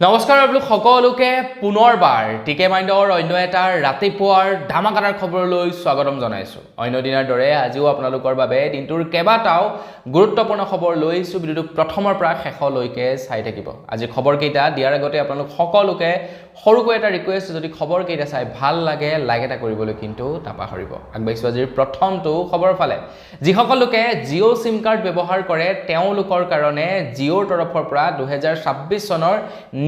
নমস্কাৰ আপোনালোক সকলোকে পুনৰবাৰ টিকে মাইণ্ডৰ অন্য এটা ৰাতিপুৱাৰ ধামাকাদাৰ খবৰলৈ স্বাগতম জনাইছো। অন্য দিনৰ দৰে আজিও আপোনালোকৰ বাবে দিনটোৰ কেইবাটাও গুৰুত্বপূৰ্ণ খবৰ লৈ আহিছো। ভিডিঅ'টো প্ৰথমৰ পৰা শেষলৈকে চাই থাকিব। আজি খবৰকেইটা দিয়াৰ আগতে আপোনালোক সকলোকে সৰুকৈ এটা ৰিকুৱেষ্ট, যদি খবৰকেইটা চাই ভাল লাগে লাইক এটা কৰিবলৈ কিন্তু নাপাহৰিব। আগবাঢ়িছো আজিৰ প্ৰথমটো খবৰ ফালে। যিসকল লোকে জিঅ' সিম কাৰ্ড ব্যৱহাৰ কৰে তেওঁলোকৰ কাৰণে জিঅ'ৰ তৰফৰ পৰা 2026 চনৰ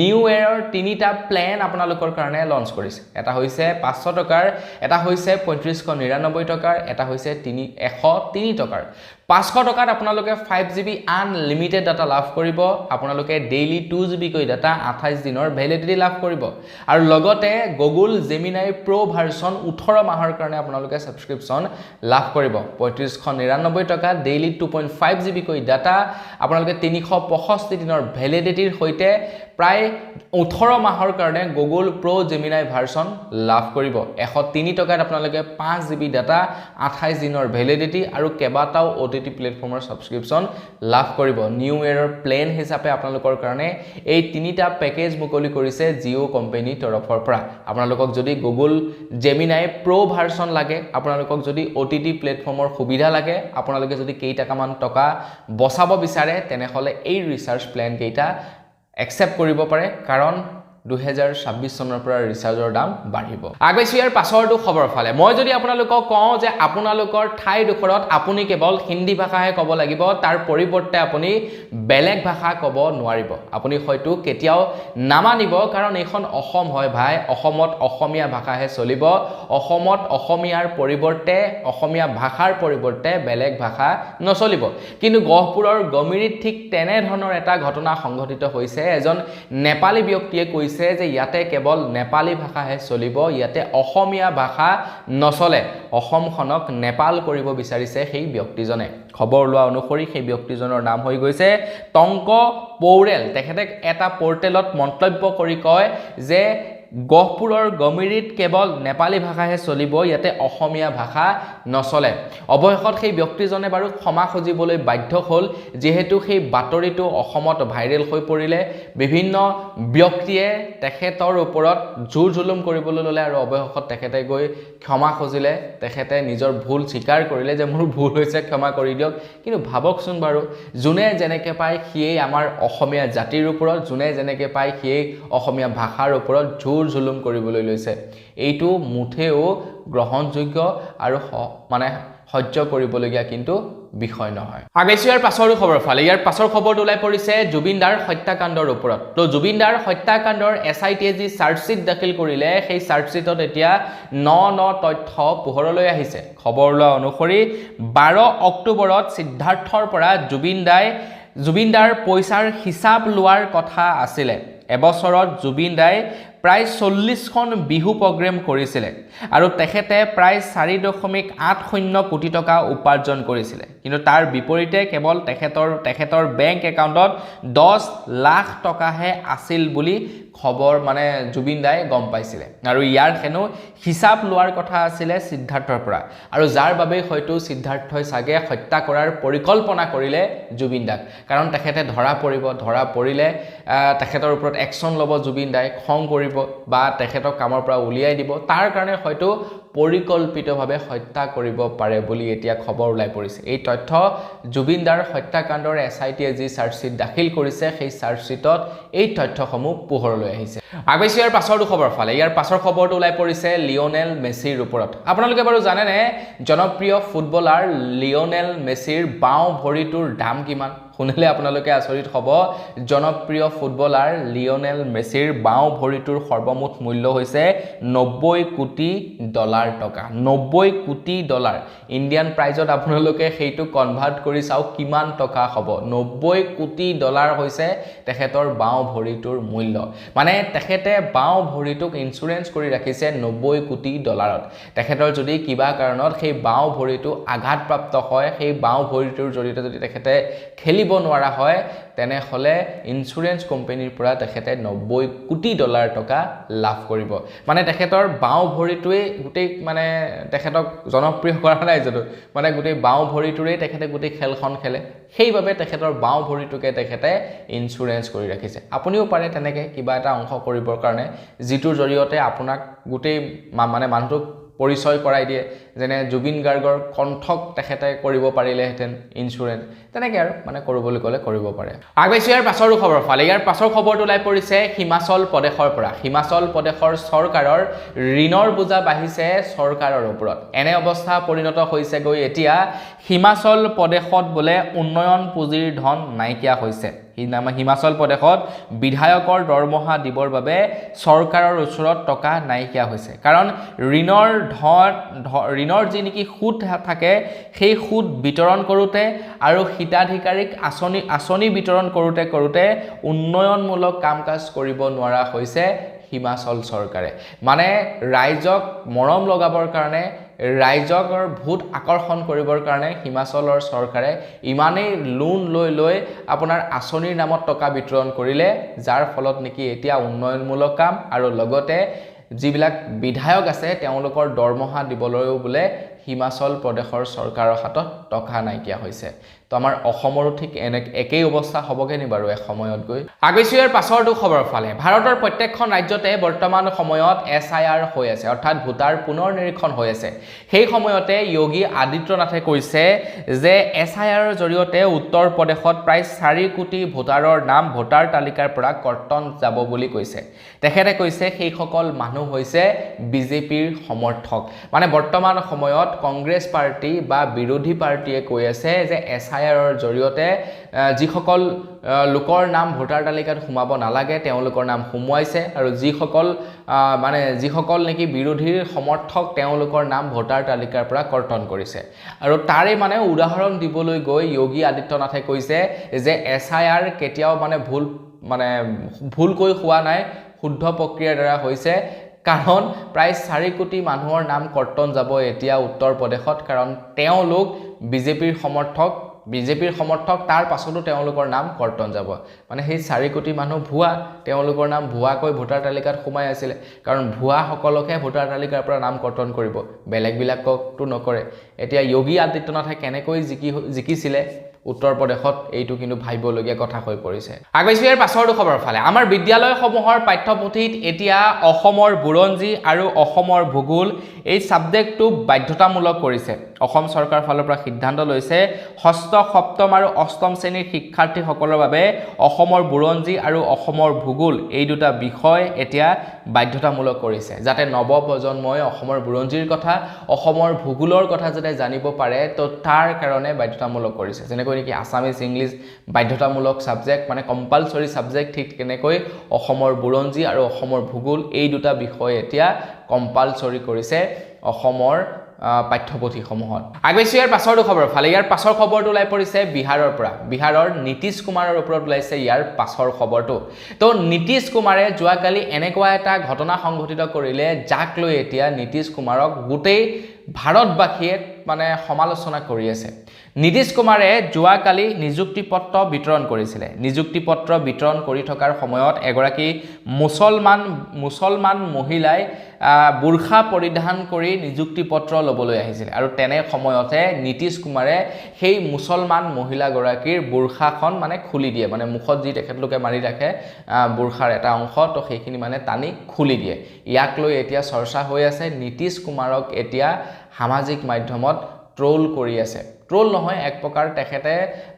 নিউ ইয়েৰৰ তিনিটা প্লেন আপোনালোকৰ কাৰণে লঞ্চ কৰিছে। এটা হৈছে 500 টকাৰ, এটা হৈছে 3599 টকাৰ, এটা হৈছে 103 টকাৰ। 500 টকাত আপোনালোকে 5GB আনলিমিটেড ডাটা লাভ কৰিব। আপোনালোকে ডেইলি 2GB কৈ ডাটা 28 দিনৰ ভ্যালিডিটি লাভ কৰিব আৰু লগতে গুগল জেমিনাই প্ৰ ভাৰ্সন 18 মাহৰ কাৰণে আপোনালোকে সাবস্ক্ৰিপশন লাভ কৰিব। 3599 টকা ডেইলি 2.5GB কৈ ডাটা আপোনালোকে 365 দিনৰ ভ্যালিডিটিৰ সৈতে প্ৰায় 18 মাহৰ কাৰণে গুগল প্ৰ জেমিনাই ভাৰ্সন লাভ কৰিব। 103 টকাত আপোনালোকে 5GB ডাটা 28 দিনৰ ভ্যালিডিটি আৰু কেবাটাও OTT প্লেটফৰ্মৰ সাবস্ক্ৰিপশন লাভ কৰিব। নিউ ইয়েৰৰ প্লেন হিচাপে আপোনালোকৰ কাৰণে এই তিনিটা পেকেজ মুকলি কৰিছে জিঅ' কোম্পানীৰ তৰফৰ পৰা। আপোনালোকক যদি গুগল জেমিনাই প্ৰ ভাৰ্সন লাগে, আপোনালোকক যদি OTT প্লেটফৰ্মৰ সুবিধা লাগে, আপোনালোকে যদি কেইটাকামান টকা বচাব বিচাৰে, তেনেহলে এই ৰিচাৰ্জ প্লেন কেইটা একসেপ্ট কৰিব পাৰে, কাৰণ 2026 চনৰ পৰা ৰিচাৰ্জৰ দাম বাঢ়িব। আগবাঢ়িছো ইয়াৰ পাছৰটো খবৰ ফালে। মই যদি আপোনালোকক কওঁ যে আপোনালোকৰ ঠাইডোখৰত আপুনি কেৱল হিন্দী ভাষাহে ক'ব লাগিব, তাৰ পৰিৱৰ্তে আপুনি বেলেগ ভাষা ক'ব নোৱাৰিব, আপুনি হয়তো কেতিয়াও নামানিব, কাৰণ এইখন অসম হয় ভাই। অসমত অসমীয়া ভাষাহে চলিব। অসমত অসমীয়াৰ পৰিৱৰ্তে, অসমীয়া ভাষাৰ পৰিৱৰ্তে বেলেগ ভাষা নচলিব। কিন্তু গহপুৰৰ গমিৰিত ঠিক তেনে ধৰণৰ এটা ঘটনা সংঘটিত হৈছে। এজন নেপালী ব্যক্তিয়ে কৈছে যে ইয়াতে কেৱল নেপালী ভাষাহে চলিব, ইয়াতে অসমীয়া ভাষা নচলে। অসমখনক নেপাল কৰিব বিচাৰিছে সেই ব্যক্তিজনে। খবৰ লোৱা অনুসৰি সেই ব্যক্তিজনৰ নাম হৈ গৈছে টংক পৌৰেল। তেখেতে এটা পৰ্টেলত মন্তব্য কৰি কয় যে গহপুৰৰ গমিৰিত কেৱল নেপালী ভাষাহে চলিব, ইয়াতে অসমীয়া ভাষা নচলে। অৱশেষত সেই ব্যক্তিজনে বাৰু ক্ষমা খুজিবলৈ বাধ্য হ'ল, যিহেতু সেই বাতৰিটো অসমত ভাইৰেল হৈ পৰিলে। বিভিন্ন ব্যক্তিয়ে তেখেতৰ ওপৰত জোৰ জুলুম কৰিবলৈ ল'লে আৰু অৱশেষত তেখেতে গৈ ক্ষমা খুজিলে। তেখেতে নিজৰ ভুল স্বীকাৰ কৰিলে যে মোৰ ভুল হৈছে, ক্ষমা কৰি দিয়ক। কিন্তু ভাবকচোন বাৰু, যোনে যেনেকৈ পায় সিয়েই আমাৰ অসমীয়া জাতিৰ ওপৰত, যোনে যেনেকৈ পায় সিয়েই অসমীয়া ভাষাৰ ওপৰত জোৰ জুলুম কৰিবলৈ লৈছে। এইটো মুঠেও গ্ৰহণযোগ্য আৰু মানে সহ্য কৰিবলগীয়া কিন্তু বিষয় নহয়। আগবাঢ়িছো ইয়াৰ পাছৰো খবৰ ফালে। ইয়াৰ পাছৰ খবৰটো ওলাই পৰিছে জুবিন দাৰ হত্যাকাণ্ডৰ ওপৰত। তো জুবিন দাৰ হত্যাকাণ্ডৰ SITয়ে যি চাৰ্জশ্বিট দাখিল কৰিলে, সেই চাৰ্জশ্বিটত এতিয়া ন তথ্য পোহৰলৈ আহিছে। খবৰ লোৱা অনুসৰি 12 অক্টোবৰত সিদ্ধাৰ্থৰ পৰা জুবিন দাৰ পইচাৰ হিচাপ লোৱাৰ কথা আছিলে। এবছৰত জুবিন দাই প্ৰায় 40খন বিহু প্ৰগ্ৰেম কৰিছিলে আৰু তেখেতে প্ৰায় 4.80 কোটি টকা উপাৰ্জন কৰিছিলে। কিন্তু তাৰ বিপৰীতে কেৱল তেখেতৰ বেংক একাউণ্টত 10 লাখ টকাহে আছিল বুলি খবৰ মানে জুবিন দাই গম পাইছিলে। আৰু ইয়াৰ হেনো হিচাপ লোৱাৰ কথা আছিলে সিদ্ধাৰ্থৰ পৰা, আৰু যাৰ বাবে হয়তো সিদ্ধাৰ্থই চাগে হত্যা কৰাৰ পৰিকল্পনা কৰিলে জুবিন দাক। কাৰণ তেখেতে ধৰা পৰিলে তেখেতৰ ওপৰত একশ্যন ল'ব জুবিন দাই, খং কৰিব বা তেখেতক কামৰ পৰা উলিয়াই দিব। তাৰ কাৰণে হয়তো পৰিকল্পিতভাৱে হত্যা কৰিব পাৰে বুলি এতিয়া খবৰ ওলাই পৰিছে। এই তথ্য জুবিন দাৰ হত্যাকাণ্ডৰ SITয়ে যি চাৰ্জশ্বিট দাখিল কৰিছে, সেই চাৰ্জশ্বিটত এই তথ্যসমূহ পোহৰলৈ আহিছে। আগবাঢ়িছো ইয়াৰ পাছৰটো খবৰ ফালে। ইয়াৰ পাছৰ খবৰটো ওলাই পৰিছে লিঅনেল মেছিৰ ওপৰত। আপোনালোকে বাৰু জানেনে জনপ্ৰিয় ফুটবলাৰ লিঅনেল মেছিৰ বাওঁ ভৰিটোৰ দাম কিমান? শুনিলে আপোনালোকে আচৰিত হ'ব। জনপ্ৰিয় ফুটবলাৰ লিঅনেল মেছিৰ বাওঁ ভৰিটোৰ সৰ্বমুঠ মূল্য হৈছে $90 কোটি টকা। $90 কোটি। ইণ্ডিয়ান প্ৰাইজত আপোনালোকে সেইটো কনভাৰ্ট কৰি চাওক কিমান টকা হ'ব। $90 কোটি হৈছে তেখেতৰ বাওঁ ভৰিটোৰ মূল্য। মানে তেখেতে বাওঁ ভৰিটোক ইঞ্চুৰেঞ্চ কৰি ৰাখিছে $90 কোটি। তেখেতৰ যদি কিবা কাৰণত সেই বাওঁ ভৰিটো আঘাতপ্ৰাপ্ত হয়, সেই বাওঁ ভৰিটোৰ জৰিয়তে যদি তেখেতে খেলিব মেলিব নোৱাৰা হয় তেনেহ'লে ইঞ্চুৰেঞ্চ কোম্পানীৰ পৰা তেখেতে 90 কোটি ডলাৰ টকা লাভ কৰিব মানে তেখেতৰ বাও ভৰিটোৱে গোটেই মানে তেখেতক জনপ্ৰিয় কৰা নাই যদিও মানে গোটেই বাও ভৰিটোৰে তেখেতে গোটেই খেলখন খেলে সেইভাবে তেখেতৰ বাও ভৰিটোকে তেখেতে ইঞ্চুৰেঞ্চ কৰি ৰাখিছে আপুনিও পাৰে তেনেকে কিবা এটা অংশ কৰিবৰ কাৰণে যিটোৰ জৰিয়তে আপোনাক গোটেই মানে মানুহটোক পৰিচয় কৰাই দিয়ে যেনে জুবিন গাৰ্গৰ কণ্ঠক তেখেতে কৰিব পাৰিলেহেঁতেন ইঞ্চুৰেঞ্চ তেনেকৈ আৰু মানে কৰিবলৈ গ'লে কৰিব পাৰে আগবাইছোঁ ইয়াৰ পাছৰো খবৰ ফালে ইয়াৰ পাছৰ খবৰটো ওলাই পৰিছে হিমাচল প্ৰদেশৰ পৰা হিমাচল প্ৰদেশৰ চৰকাৰৰ ঋণৰ বোজা বাঢ়িছে চৰকাৰৰ ওপৰত এনে অৱস্থা পৰিণত হৈছে গৈ এতিয়া হিমাচল প্ৰদেশত বোলে উন্নয়ন পুঁজিৰ ধন নাইকিয়া হৈছে হিমাচল প্ৰদেশত বিধায়কৰ দৰমহা দিবৰ বাবে চৰকাৰৰ ওচৰত টকা নাইকিয়া হৈছে কাৰণ ঋণৰ যি নেকি সুদ থাকে সেই সুদ বিতৰণ কৰোঁতে আৰু হিতাধিকাৰীক আঁচনি বিতৰণ কৰোঁতে উন্নয়নমূলক কাম কাজ কৰিব নোৱাৰা হৈছে হিমাচল চৰকাৰে মানে ৰাইজক মৰম লগাবৰ কাৰণে ৰাইজকৰ ভোট আকৰ্ষণ কৰিবৰ কাৰণে হিমাচলৰ চৰকাৰে ইমানেই লোন লৈ আপোনাৰ আঁচনিৰ নামত টকা বিতৰণ কৰিলে যাৰ ফলত নেকি এতিয়া উন্নয়নমূলক কাম আৰু লগতে যিবিলাক বিধায়ক আছে তেওঁলোকৰ দৰমহা দিবলৈও বোলে হিমাচল প্ৰদেশৰ চৰকাৰৰ হাতত টকা নাইকিয়া হৈছে তো আমাৰ অসমৰো ঠিক একেই অৱস্থা হ'বগে নি বাৰু সময়ত গৈ আগৈছোঁ ইয়াৰ পাছৰটো খবৰ ফালে ভাৰতৰ প্ৰত্যেকখন ৰাজ্যতে বৰ্তমান সময়ত SIR হৈ আছে অৰ্থাৎ ভোটাৰ পুনৰ নিৰীক্ষণ হৈ আছে সেই সময়তে যোগী আদিত্যনাথে কৈছে যে SIRৰ জৰিয়তে উত্তৰ প্ৰদেশত প্ৰায় 4 কোটি ভোটাৰৰ নাম ভোটাৰ তালিকাৰ পৰা কৰ্তন যাব বুলি কৈছে তেখেতে কৈছে সেইসকল মানুহ হৈছে বিজেপিৰ সমৰ্থক মানে বৰ্তমান সময়ত কংগ্ৰেছ পাৰ্টি বা বিৰোধী পাৰ্টিয়ে কৈ আছে যে SIRৰ জৰিয়তে যিসকল লোকৰ নাম ভোটাৰ তালিকাত সোমাব নালাগে তেওঁলোকৰ নাম সোমোৱাইছে আৰু যিসকল নেকি বিৰোধীৰ সমৰ্থক তেওঁলোকৰ নাম ভোটাৰ তালিকাৰ পৰা কৰ্তন কৰিছে আৰু তাৰে মানে উদাহৰণ দিবলৈ গৈ যোগী আদিত্যনাথে কৈছে যে SIR কেতিয়াও মানে ভুলকৈ হোৱা নাই শুদ্ধ প্ৰক্ৰিয়াৰ দ্বাৰা হৈছে কাৰণ প্ৰায় 4 কোটি মানুহৰ নাম কৰ্তন যাব এতিয়া উত্তৰ প্ৰদেশত কাৰণ তেওঁলোক বিজেপিৰ সমৰ্থক তাৰ পাছতো তেওঁলোকৰ নাম কৰ্তন যাব মানে সেই 4 কোটি মানুহ ভুৱা তেওঁলোকৰ নাম ভুৱাকৈ ভোটাৰ তালিকাত সোমাই আছিল কাৰণ ভুৱা সকলকে ভোটাৰ তালিকাৰ পৰা নাম কৰ্তন কৰিব বেলেগবিলাককটো নকৰে এতিয়া যোগী আদিত্যনাথে কেনেকৈ জিকিছিলে উত্তৰ প্ৰদেশত এইটো কিন্তু ভাবিবলগীয়া কথা হৈ পৰিছে আগৈছোঁ ইয়াৰ পাছৰটো খবৰ ফালে আমাৰ বিদ্যালয়সমূহৰ পাঠ্যপুথিত এতিয়া অসমৰ বুৰঞ্জী আৰু অসমৰ ভূগোল এই সাবজেক্টটো বাধ্যতামূলক কৰিছে অসম চৰকাৰৰ ফালৰ পৰা সিদ্ধান্ত লৈছে ষষ্ঠ সপ্তম আৰু অষ্টম শ্ৰেণীৰ শিক্ষাৰ্থীসকলৰ বাবে অসমৰ বুৰঞ্জী আৰু অসমৰ ভূগোল এই দুটা বিষয় এতিয়া বাধ্যতামূলক কৰিছে যাতে নৱপ্ৰজন্মই অসমৰ বুৰঞ্জীৰ কথা অসমৰ ভূগোলৰ কথা যাতে জানিব পাৰে তো তাৰ কাৰণে বাধ্যতামূলক কৰিছে যেনেকৈ নেকি আসামিজ ইংলিছ বাধ্যতামূলক সাবজেক্ট মানে কম্পালসৰি সাবজেক্ট ঠিক তেনেকৈ অসমৰ বুৰঞ্জী আৰু অসমৰ ভূগোল এই দুটা বিষয় এতিয়া কম্পালসৰি কৰিছে অসমৰ পাঠ্যপুথিসমূহত আগৈছোঁ ইয়াৰ পাছৰটো খবৰ ফালে ইয়াৰ পাছৰ খবৰটো ওলাই পৰিছে বিহাৰৰ পৰা বিহাৰৰ নীতিশ কুমাৰৰ ওপৰত ওলাইছে ইয়াৰ পাছৰ খবৰটো তো নীতিশ কুমাৰে যোৱাকালি এনেকুৱা এটা ঘটনা সংঘটিত কৰিলে যাক লৈ এতিয়া নীতিশ কুমাৰক গোটেই ভাৰতবাসীয়ে মানে সমালোচনা কৰি আছে নীতিশ কুমাৰে যোৱাকালি নিযুক্তি পত্ৰ বিতৰণ কৰিছিলে নিযুক্তি পত্ৰ বিতৰণ কৰি থকাৰ সময়ত এগৰাকী মুছলমান মহিলাই বুৰখা পৰিধান কৰি নিযুক্তি পত্ৰ ল'বলৈ আহিছিল আৰু তেনে সময়তে নীতিশ কুমাৰে সেই মুছলমান মহিলাগৰাকীৰ বুৰখাখন মানে খুলি দিয়ে মানে মুখত যি তেখেতলোকে মাৰি ৰাখে বুৰখাৰ এটা অংশ তো সেইখিনি মানে টানি খুলি দিয়ে ইয়াক লৈ এতিয়া চৰ্চা হৈ আছে নীতিশ কুমাৰক এতিয়া সামাজিক মাধ্যমত ট্ৰোল কৰি আছে ট্ৰোল নহয় এক প্ৰকাৰ তেখেতে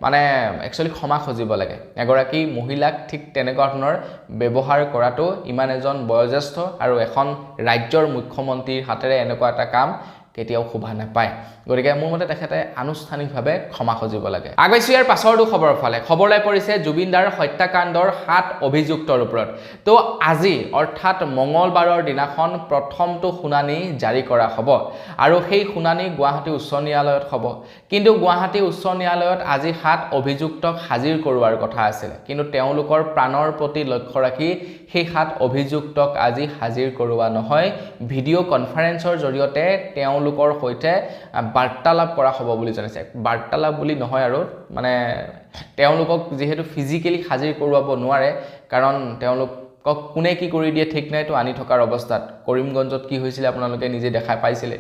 মানে একচুয়ালি ক্ষমা খুজিব লাগে এগৰাকী মহিলাক ঠিক তেনেকুৱা ধৰণৰ ব্যৱহাৰ কৰাটো ইমান এজন বয়োজ্যেষ্ঠ আৰু এখন ৰাজ্যৰ মুখ্যমন্ত্ৰীৰ হাতেৰে এনেকুৱা এটা কাম কেতিয়াও শোভা নাপায় গতিকে মোৰ মতে তেখেতে আনুষ্ঠানিকভাৱে ক্ষমা খুজিব লাগে আগৈছোঁ ইয়াৰ পাছৰটো খবৰ ফালে খবৰলৈ পৰিছে জুবিনদাৰ হত্যাকাণ্ডৰ 7 অভিযুক্তৰ ওপৰত তো আজি অৰ্থাৎ মঙ্গলবাৰৰ দিনাখন প্ৰথমটো শুনানি জাৰি কৰা হ'ব আৰু সেই শুনানি গুৱাহাটী উচ্চ ন্যায়ালয়ত হ'ব কিন্তু গুৱাহাটী উচ্চ ন্যায়ালয়ত আজি 7 অভিযুক্তক হাজিৰ কৰোৱাৰ কথা আছিল কিন্তু তেওঁলোকৰ প্ৰাণৰ প্ৰতি লক্ষ্য ৰাখি সেই 7 অভিযুক্তক আজি হাজিৰ কৰোৱা নহয় ভিডিঅ' কনফাৰেন্সৰ জৰিয়তে তেওঁলোকৰ সৈতে বাৰ্তালাপ কৰা হ'ব বুলি জনাইছে বাৰ্তালাপ বুলি নহয় আৰু মানে তেওঁলোকক যেহেতু ফিজিক্যালি হাজিৰ কৰোৱাব নোৱাৰে কাৰণ তেওঁলোকক কোনে কি কৰি দিয়ে ঠিক নাই তো আনি থকাৰ অৱস্থাত কৰিমগঞ্জত কি হৈছিল আপোনালোকে নিজে দেখা পাইছিলে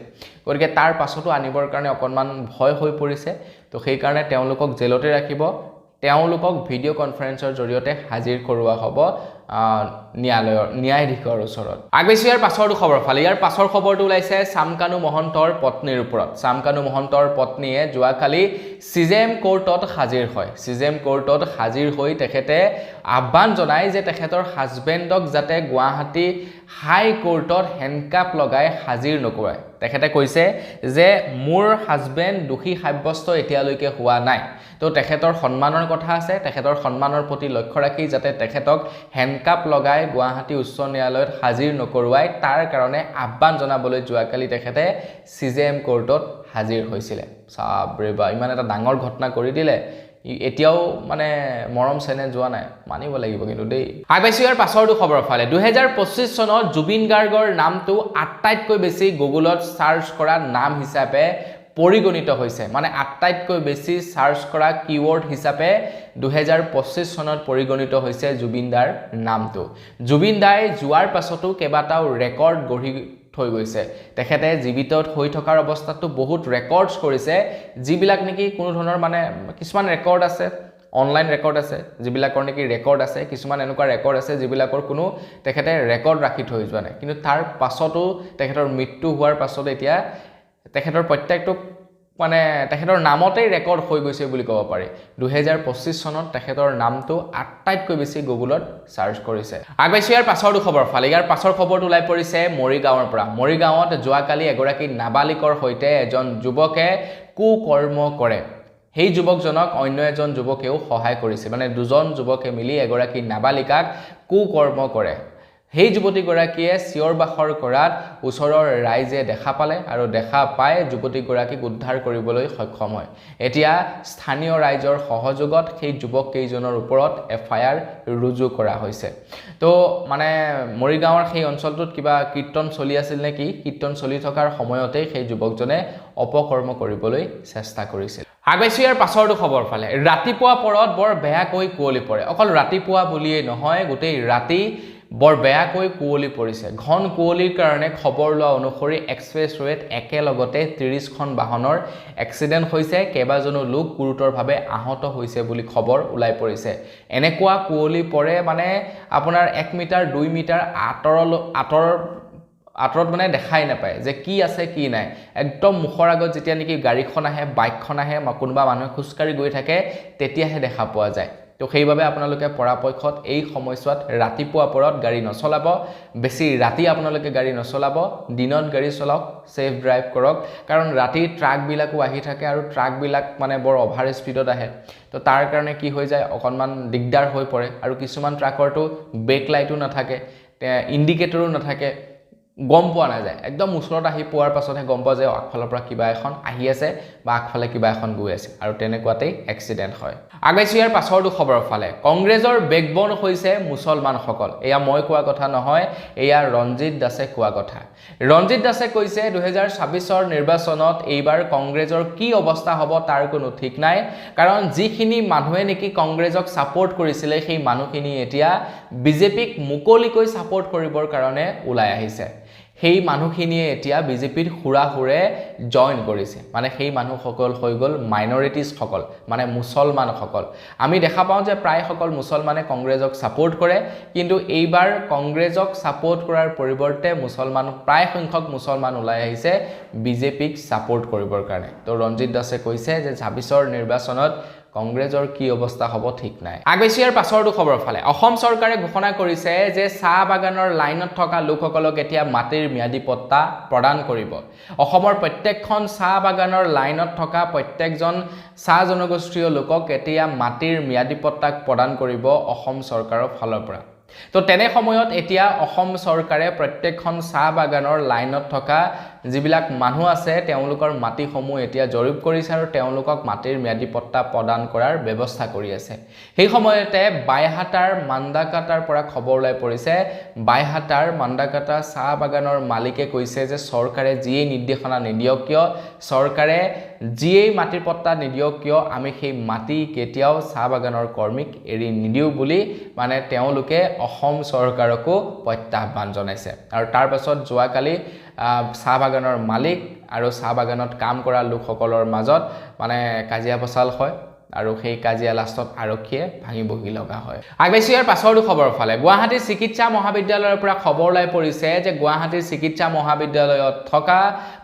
গতিকে তাৰ পাছতো আনিবৰ কাৰণে অকনমান ভয় হৈ পৰিছে তো সেই কাৰণে তেওঁলোকক জেলতে ৰাখিব তেওঁলোকক ভিডিঅ' কনফাৰেন্সৰ জৰিয়তে হাজিৰ কৰোৱা হ'ব ন্যায়াধীশৰ ওচৰত আগবেছি ইয়াৰ পাছৰটো খবৰ ফালে ইয়াৰ পাছৰ খবৰটো ওলাইছে চামকানু মহন্তৰ পত্নীৰ ওপৰত চামকানু মহন্তৰ পত্নীয়ে যোৱাকালি সিজেএম কোৰ্টত হাজিৰ হয় সিজেএম কোৰ্টত হাজিৰ হৈ তেখেতে আহ্বান জনায় যে তেখেতৰ হাজবেণ্ডক যাতে গুৱাহাটী হাই কোৰ্টত হেণ্ডকাপ লগাই হাজিৰ নকৰায় তেখেতে কৈছে যে মোৰ হাজবেণ্ড দোষী সাব্যস্ত এতিয়ালৈকে হোৱা নাই তো তেখেতৰ সন্মানৰ কথা আছে তেখেতৰ সন্মানৰ প্ৰতি লক্ষ্য ৰাখি যাতে তেখেতক হেণ্ডকাপ লগাই গুৱাহাটী উচ্চ ন্যায়ালয়ত হাজিৰ নকৰুৱাই তাৰ কাৰণে আহ্বান জনাবলৈ যোৱাকালি তেখেতে সিজেএম কোৰ্টত হাজিৰ হৈছিলে সাবৰে বা ইমান এটা ডাঙৰ ঘটনা কৰি দিলে এতিয়াও মানে মৰম চেনে যোৱা নাই মানিব লাগিব কিন্তু দেই আগবাইছো ইয়াৰ পাছৰটো খবৰ ফালে 2025 চনত জুবিন গাৰ্গৰ নামটো আটাইতকৈ বেছি গুগলত সাৰ্চ কৰা নাম হিচাপে পৰিগণিত হৈছে মানে আটাইতকৈ বেছি সাৰ্চ কৰা কিৱৰ্ড হিচাপে 2025 চনত পৰিগণিত হৈছে জুবিন দাৰ নামটো জুবিন দাই যোৱাৰ পাছতো কেইবাটাও ৰেকৰ্ড গঢ়ি থৈ গৈছে তেখেতে জীৱিতত হৈ থকাৰ অৱস্থাতো বহুত ৰেকৰ্ডছ কৰিছে যিবিলাক নেকি কোনো ধৰণৰ মানে কিছুমান ৰেকৰ্ড আছে অনলাইন ৰেকৰ্ড আছে যিবিলাকৰ নেকি ৰেকৰ্ড আছে কিছুমান এনেকুৱা ৰেকৰ্ড আছে যিবিলাকৰ কোনো তেখেতে ৰেকৰ্ড ৰাখি থৈ যোৱা নাই কিন্তু তাৰ পাছতো তেখেতৰ মৃত্যু হোৱাৰ পাছত এতিয়া তেখেতৰ প্ৰত্যেকটো মানে তেখেতৰ নামতেই ৰেকৰ্ড হৈ গৈছে বুলি ক'ব পাৰি 2025 চনত তেখেতৰ নামটো আটাইতকৈ বেছি গুগলত সাৰ্চ কৰিছে আগবাইছো ইয়াৰ পাছৰটো খবৰ ফালে ইয়াৰ পাছৰ খবৰটো ওলাই পৰিছে মৰিগাঁৱৰ পৰা মৰিগাঁৱত যোৱাকালি এগৰাকী নাবালিকৰ সৈতে এজন যুৱকে কুকৰ্ম কৰে সেই যুৱকজনক অন্য এজন যুৱকেও সহায় কৰিছে মানে দুজন যুৱকে মিলি এগৰাকী নাবালিকাক কুকৰ্ম কৰে সেই যুৱতীগৰাকীয়ে চিঞৰ-বাখৰ কৰাত ওচৰৰ ৰাইজে দেখা পালে আৰু দেখা পাই যুৱতীগৰাকীক উদ্ধাৰ কৰিবলৈ সক্ষম হয় এতিয়া স্থানীয় ৰাইজৰ সহযোগত সেই যুৱক কেইজনৰ ওপৰত এফআইআৰ ৰুজু কৰা হৈছে তো মানে মৰিগাঁৱৰ সেই অঞ্চলটোত কিবা কীৰ্তন চলি আছিল নেকি কীৰ্তন চলি থকাৰ সময়তে সেই যুৱকজনে অপকৰ্ম কৰিবলৈ চেষ্টা কৰিছিল আগবাইছো ইয়াৰ পাছৰটো খবৰ ফালে ৰাতিপুৱা পৰত বৰ বেয়াকৈ কুঁৱলী পৰে অকল ৰাতিপুৱা বুলিয়েই নহয় গোটেই ৰাতি বৰ বেয়াকৈ কুঁৱলী পৰিছে ঘন কুঁৱলীৰ কাৰণে খবৰ লোৱা অনুসৰি এক্সপ্ৰেছ ৱেত একেলগতে 30খন বাহনৰ এক্সিডেণ্ট হৈছে কেইবাজনো লোক গুৰুতৰভাৱে আহত হৈছে বুলি খবৰ ওলাই পৰিছে এনেকুৱা কুঁৱলী পৰে মানে আপোনাৰ 1 মিটাৰ 2 মিটাৰ আঁতৰত মানে দেখাই নাপায় যে কি আছে কি নাই একদম মুখৰ আগত যেতিয়া নেকি গাড়ীখন আহে বাইকখন আহে কোনোবা মানুহে খুচকাৰি গৈ থাকে তেতিয়াহে দেখা পোৱা যায় তো সেইভাবে আপোনালোকে পৰাপক্ষত এই সময়ছোৱাত ৰাতিপুৱা পৰত গাড়ী নচলাব বেছি ৰাতি আপোনালোকে গাড়ী নচলাব দিনত গাড়ী চলাওক সেফ ড্ৰাইভ কৰক কাৰণ ৰাতি ট্ৰাক বিলাকো আহি থাকে আৰু ট্ৰাক বিলাক মানে বৰ অভাৰ স্পীডত আহে তো তাৰ কাৰণে কি হৈ যায় অকনমান দিগদাৰ হৈ পৰে আৰু কিছুমান ট্ৰাকৰটো ব্ৰেক লাইটো নাথাকে ইন্ডিকেটৰো নাথাকে গম পোৱা নাযায় একদম ওচৰত আহি পোৱাৰ পাছতহে গম পোৱা যায় আগফালৰ পৰা কিবা এখন আহি আছে বা আগফালে কিবা এখন গৈ আছে আৰু তেনেকুৱাতেই এক্সিডেণ্ট হয় আগবাইছো ইয়াৰ পাছৰটো খবৰ ফালে কংগ্ৰেছৰ বেকবন হৈছে মুছলমানসকল এয়া মই কোৱা কথা নহয় এয়া ৰঞ্জিত দাসে কোৱা কথা ৰঞ্জিত দাসে কৈছে 2026ৰ নিৰ্বাচনত এইবাৰ কংগ্ৰেছৰ কি অৱস্থা হ'ব তাৰ কোনো ঠিক নাই কাৰণ যিখিনি মানুহে নেকি কংগ্ৰেছক সাপোৰ্ট কৰিছিলে সেই মানুহখিনি এতিয়া বিজেপিক মুকলিকৈ সাপোৰ্ট কৰিবৰ কাৰণে ওলাই আহিছে সেই মানুহখিনিয়ে এতিয়া বিজেপিৰ হুৰাহুৰে জয়েন কৰিছে মানে সেই মানুহসকল হৈ গ'ল মাইনৰিটিজ সকল মানে মুছলমান সকল আমি দেখা পাওঁ যে প্ৰায় সকল মুছলমানে কংগ্ৰেছক সাপোৰ্ট কৰে কিন্তু এইবাৰ কংগ্ৰেছক সাপোৰ্ট কৰাৰ পৰিৱৰ্তে মুছলমান প্ৰায় সংখ্যক মুছলমান ওলাই আহিছে বিজেপিক সাপোৰ্ট কৰিবৰ কাৰণে তো ৰঞ্জিত দাসে কৈছে যে 26ৰ নিৰ্বাচনত কংগ্ৰেছৰ কি অৱস্থা হ'ব ঠিক নাই আগবাইছো ইয়াৰ পাছৰটো খবৰ ফালে অসম চৰকাৰে ঘোষণা কৰিছে যে চাহ বাগানৰ লাইনত থকা লোকসকলক এতিয়া মাটিৰ ম্যাদী পট্টা প্ৰদান কৰিব অসমৰ প্ৰত্যেকখন চাহ বাগানৰ লাইনত থকা প্ৰত্যেকজন চাহ জনগোষ্ঠীয় লোকক এতিয়া মাটিৰ ম্যাদী পট্টা প্ৰদান কৰিব অসম চৰকাৰৰ ফালৰ পৰা তো তেনে সময়ত এতিয়া অসম চৰকাৰে প্ৰত্যেকখন চাহ বাগানৰ লাইনত থকা যিবিলাক মানুহ আছে তেওঁলোকৰ মাটিসমূহ এতিয়া জৰীপ কৰিছে আৰু তেওঁলোকক মাটিৰ ম্যাদী পট্টা প্ৰদান কৰাৰ ব্যৱস্থা কৰি আছে সেই সময়তে বাইহাটাৰ মান্দাকাটাৰ পৰা খবৰ ওলাই পৰিছে বাইহাটাৰ মান্দাকাটা চাহ বাগানৰ মালিকে কৈছে যে চৰকাৰে যিয়ে নিৰ্দেশনা নিদিয়ক কিয় চৰকাৰে যিয়ে মাটিৰ পট্টা নিদিয়ক কিয় আমি সেই মাটি কেতিয়াও চাহ বাগানৰ কৰ্মীক এৰি নিদিও বুলি মানে তেওঁলোকে অসম চৰকাৰকো প্ৰত্যাহ্বান জনাইছে আৰু তাৰ পাছত যোৱাকালি চাহ বাগানৰ মালিক আৰু চাহ বাগানত কাম কৰা লোকসকলৰ মাজত মানে কাজিয়া পচাল হয় আৰু সেই কাজিয়া লাষ্টত আৰক্ষীয়ে ভাঙি বহি লগা হয় আগবাইছো ইয়াৰ পাছৰটো খবৰ ফালে গুৱাহাটী চিকিৎসা মহাবিদ্যালয়ৰ পৰা খবৰ ওলাই পৰিছে যে গুৱাহাটী চিকিৎসা মহাবিদ্যালয়ত থকা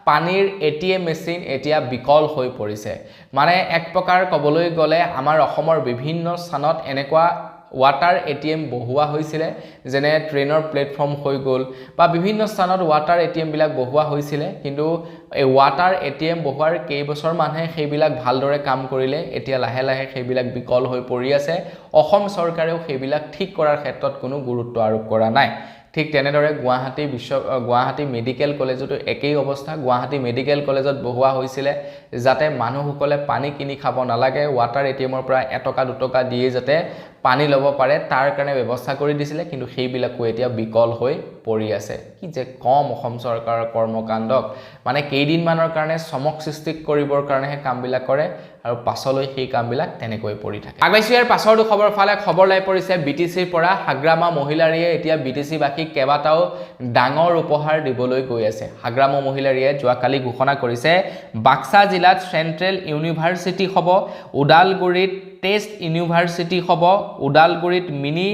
পানীৰ এটিএম মেচিন এতিয়া বিকল হৈ পৰিছে মানে এক প্ৰকাৰ ক'বলৈ গ'লে আমাৰ অসমৰ বিভিন্ন স্থানত এনেকুৱা ওয়াটাৰ এটিএম বহুৱা হৈছিলে যেনে ট্ৰেইনৰ প্লেটফৰ্ম হৈ গ'ল বা বিভিন্ন স্থানত ওয়াটাৰ এটিএম বিলাক বহুৱা হৈছিলে কিন্তু এই ওয়াটাৰ এটিএম বহুৱাৰ কেইবছৰ মানুহে সেইবিলাক ভালদৰে কাম কৰিলে এতিয়া লাহে লাহে সেইবিলাক বিকল হৈ পৰি আছে অসম চৰকাৰেও সেইবিলাক ঠিক কৰাৰ ক্ষেত্ৰত কোনো গুৰুত্ব আৰোপ কৰা নাই ঠিক তেনেদৰে গুৱাহাটী মেডিকেল কলেজতো একেই অৱস্থা গুৱাহাটী মেডিকেল কলেজত বহুৱা হৈছিলে যাতে মানুহসকলে পানী কিনি খাব নালাগে ওয়াটাৰ এটিএমৰ পৰা 1 টকা 2 টকা দিয়ে যাতে পানী ল'ব পাৰে তাৰ কাৰণে ব্যৱস্থা কৰি দিছিলে কিন্তু সেইবিলাকো এতিয়া বিকল হৈ পৰি আছে কি যে কম অসম চৰকাৰৰ কৰ্মকাণ্ডক মানে কেইদিনমানৰ কাৰণে চমক সৃষ্টি কৰিবৰ কাৰণেহে কামবিলাক কৰে আৰু পাছলৈ সেই কামবিলাক তেনেকৈ পৰি থাকে আগবাইছো ইয়াৰ পাছৰটো খবৰ ফালে খবৰ লাই পৰিছে বিটিচিৰ পৰা হাগ্ৰামা মহিলাৰীয়ে এতিয়া বিটিচি বাসীক কেইবাটাও ডাঙৰ উপহাৰ দিবলৈ গৈ আছে হাগ্ৰামা মহিলাৰীয়ে যোৱাকালি ঘোষণা কৰিছে বাক্সা জিলাত চেন্ট্ৰেল ইউনিভাৰ্চিটি হ'ব উদালগুৰিত টেষ্ট ইউনিভাৰ্চিটি হ'ব উদালগুৰিত মিনি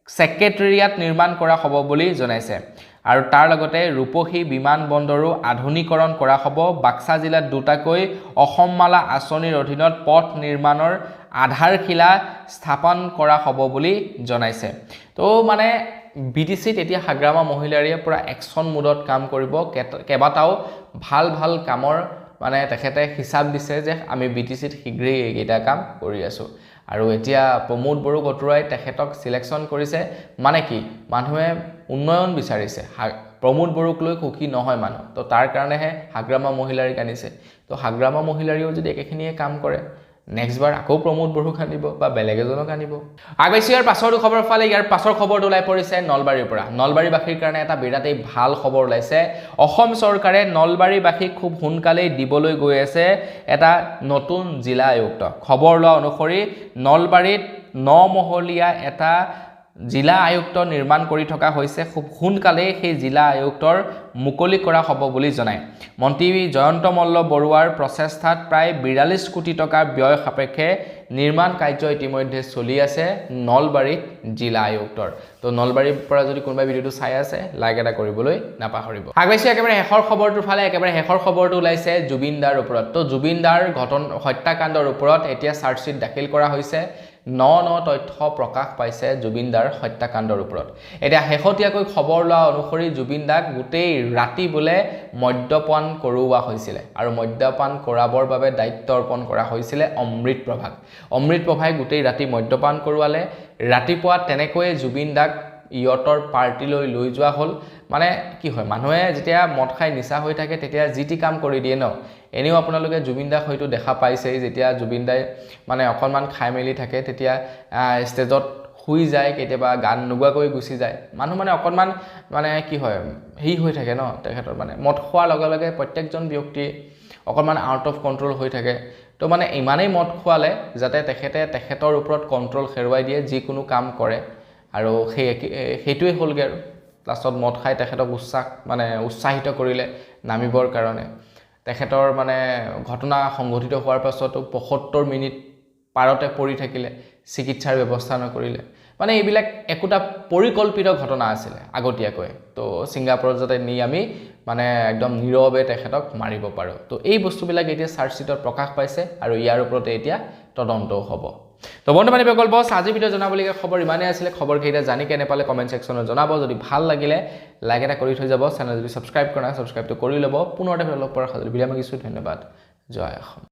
সেক্ৰেটাৰিয়েট নিৰ্মাণ কৰা হ'ব বুলি জনাইছে আৰু তাৰ লগতে ৰূপহী বিমান বন্দৰো আধুনিকৰণ কৰা হ'ব বাক্সা জিলাত দুটাকৈ অসমমালা আঁচনিৰ অধীনত পথ নিৰ্মাণৰ আধাৰশিলা স্থাপন কৰা হ'ব বুলি জনাইছে তো মানে বিটিচিত এতিয়া হাগ্ৰামা মহিলাৰীয়ে পুৰা একশন মোডত কাম কৰিব কেইবাটাও ভাল কামৰ মানে তেখেতে হিচাপ দিছে যে আমি বিটিচিত শীঘ্ৰেই এইকেইটা কাম কৰি আছো আৰু এতিয়া প্ৰমোদ বড়ুগোহাঁই তেখেতক সিলেকশন কৰিছে মানে কি মানুহে উন্নয়ন বিচাৰিছে প্ৰমোদ বড়ুক লৈ সুখী নহয় মানুহ তো তাৰ কাৰণেহে হাগ্ৰামা মহিলাৰীক আনিছে তো হাগ্ৰামা মহিলাৰীও যদি একেখিনিয়ে কাম কৰে নেক্সট বাৰ আকৌ প্ৰমোদ বড়ুক আনিব বা বেলেগ এজনক আনিব আগবাইছো ইয়াৰ পাছৰটো খবৰ ফালে ইয়াৰ পাছৰ খবৰটো ওলাই পৰিছে নলবাৰীৰ পৰা নলবাৰীবাসীৰ কাৰণে এটা বিৰাটেই ভাল খবৰ ওলাইছে অসম চৰকাৰে নলবাৰীবাসীক খুব সোনকালেই দিবলৈ গৈ আছে এটা নতুন জিলা আয়ুক্ত খবৰ লোৱা অনুসৰি নলবাৰীত 9 মহলীয়া এটা জিলা আয়ুক্ত নিৰ্মাণ কৰি থকা হৈছে খুব সোনকালে সেই জিলা আয়ুক্তৰ মুকলি কৰা হ'ব বুলি জনায় মন্ত্ৰী জয়ন্ত মল্ল বৰুৱাৰ প্ৰচেষ্টাত প্ৰায় 42 কোটি টকা ব্যয় সাপেক্ষে নিৰ্মাণ কাৰ্য ইতিমধ্যে চলি আছে নলবাৰীত জিলা আয়ুক্তৰ তো নলবাৰীৰ পৰা যদি কোনোবা ভিডিওটো চাই আছে লাইক এটা কৰিবলৈ নাপাহৰিব আগবাইছো একেবাৰে শেষৰ খবৰটোৰ ফালে একেবাৰে শেষৰ খবৰটো ওলাইছে জুবিনদাৰ ওপৰত তো জুবিনদাৰ হত্যাকাণ্ডৰ ওপৰত এতিয়া চাৰ্জশ্বিট দাখিল কৰা হৈছে ন তথ্য প্ৰকাশ পাইছে জুবিনদাৰ হত্যাকাণ্ডৰ ওপৰত এটা শেহতীয়াকৈ খবৰ লোৱা অনুসৰি জুবিনদাক গোটেই ৰাতি বোলে মদ্যপান কৰোৱা হৈছিল আৰু মদ্যপান কৰাবৰ বাবে দায়িত্ব অৰ্পণ কৰা হৈছিল অমৃত প্ৰভাই গোটেই ৰাতি মদ্যপান কৰোৱালে ৰাতিপুৱা তেনেকৈ জুবিনদাক ইয়টৰ পাৰ্টিলৈ লৈ যোৱা হ'ল মানে কি হয় মানুহে যেতিয়া মদ খাই নিচা হৈ থাকে তেতিয়া জিটি কাম কৰি দিয়ে ন এনেও আপোনালোকে জুবিনদাক হয়তো দেখা পাইছেই যেতিয়া জুবিনদাই মানে অকণমান খাই মেলি থাকে তেতিয়া ষ্টেজত শুই যায় কেতিয়াবা গান নোগোৱাকৈ গুচি যায় মানুহ মানে অকণমান মানে কি হয় হেই হৈ থাকে ন তেখেতৰ মানে মদ খোৱাৰ লগে লগে প্ৰত্যেকজন ব্যক্তি অকণমান আউট অফ কণ্ট্ৰল হৈ থাকে তো মানে ইমানেই মদ খোৱালে যাতে তেখেতৰ ওপৰত কণ্ট্ৰল হেৰুৱাই দিয়ে যিকোনো কাম কৰে আৰু সেইটোৱে হ'লগে আৰু লাষ্টত মদ খাই তেখেতক উৎসাহিত কৰিলে নামিবৰ কাৰণে তেখেতৰ মানে ঘটনা সংঘটিত হোৱাৰ পাছতো ৭৫ মিনিট পাৰতে পৰি থাকিলে চিকিৎসাৰ ব্যৱস্থা নকৰিলে মানে এইবিলাক একোটা পৰিকল্পিত ঘটনা আছিল আগতীয়াকৈ তো সিংগাপুৰত যাতে নি আমি মানে একদম নীৰৱে তেখেতক মাৰিব পাৰো তো এই বস্তুবিলাক এতিয়া চাৰ্জশ্বিটত প্ৰকাশ পাইছে আৰু ইয়াৰ ওপৰতে এতিয়া তদন্তও হ'ব তো বন্ধু বান্ধৱীসকল বস আজি ভিডিও জনাবলগীয়া খবৰ ইমানেই আছিলে খবৰকেইটা জানি কেনে পালে কমেণ্ট ছেকশ্যনত জনাব যদি ভাল লাগিলে লাইক এটা কৰি থৈ যাব চেনেল যদি ছাবস্ক্ৰাইব কৰা ছাবস্ক্ৰাইবটো কৰি ল'ব পুনৰ এটা লগ পোৱাৰ ভিডিও মাগিছোঁ ধন্যবাদ জয় অসম